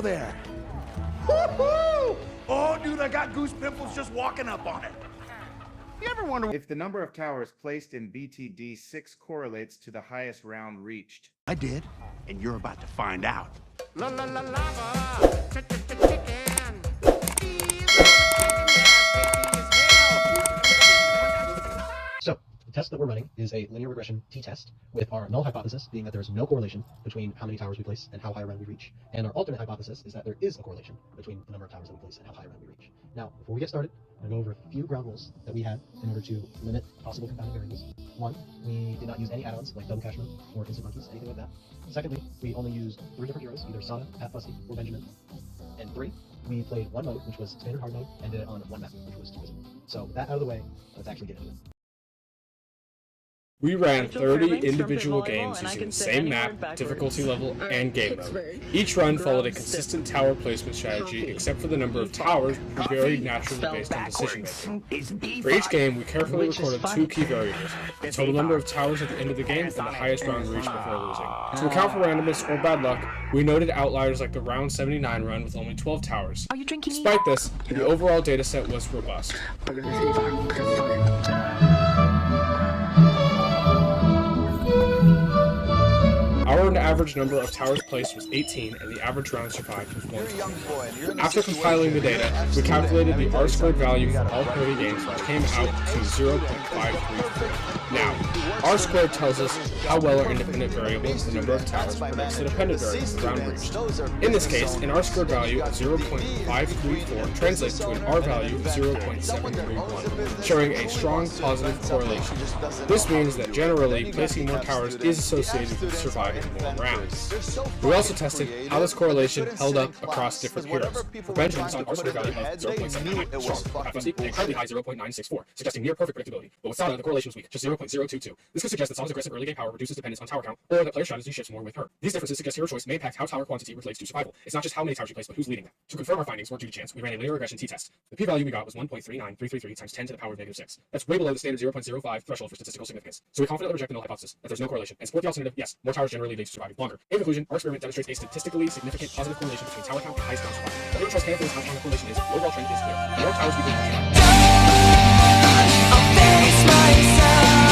there. Woo-hoo! Oh, dude, I got goose pimples just walking up on it. You ever wonder If the number of towers placed in BTD 6 correlates to the highest round reached? I did, and you're about to find out. La la la lava. Chicken. So, the test that we're running is a linear regression t-test with our null hypothesis being that there is no correlation between how many towers we place and how high a round we reach. And our alternate hypothesis is that there is a correlation between the number of towers that we place and how high a round we reach. Now, before we get started, I'm going to go over a few ground rules that we had in order to limit possible confounding variables. One, we did not use any add-ons like Double Cache Mode or Instant Monkeys, anything like that. Secondly, we only used 3 different heroes, either Sada, Pat Fusty, or Benjamin. And 3, we played one mode, which was standard hard mode, and did it on one map, which was Twism. So with that out of the way, let's actually get into it. We ran 30 individual games using the same map, difficulty level, and game mode. Each run followed a consistent tower placement strategy, except for the number of towers, which varied naturally based on decision making. For each game, we carefully recorded 2 key variables: the total number of towers at the end of the game and the highest round reached before losing. To account for randomness or bad luck, we noted outliers like the round 79 run with only 12 towers. Despite this, the overall dataset was robust. Our average number of towers placed was 18, and the average round survived was 1. After compiling the data, we calculated the R-squared value for all 30 games, which came out to 0.534. Now, R-squared tells us how well our independent variable, the number of towers, predicts the dependent variable, the round reached. In this case, an R-squared value of 0.534 translates to an R value of 0.731, showing a strong positive correlation. This means that generally, placing more towers is associated with surviving more rounds. We also tested how this correlation held up across different heroes. For Benjamin, we saw an R-squared value of 0.79, strong. For Pat Fusty, an incredibly high 0.964, suggesting near perfect predictability. But with Sada, the correlation was weak, just 0.022. This could suggest that Sada's aggressive early game power reduces dependence on tower count, or that player strategy shifts more with her. These differences suggest hero choice may impact how tower quantity relates to survival. It's not just how many towers you place, but who's leading them. To confirm our findings weren't due to chance, we ran a linear regression t-test. The p-value we got was 1.39333 times 10 to the power of -6. That's way below the standard 0.05 threshold for statistical significance. So we confidently reject the null hypothesis that there's no correlation, and support the alternative, yes, more towers generally lead to surviving longer. In conclusion, our experiment demonstrates a statistically significant positive correlation between tower count and highest round survival. The hero choice can influence how strong the correlation is, the overall trend is clear. The more towers we lead to survival. I'll face myself.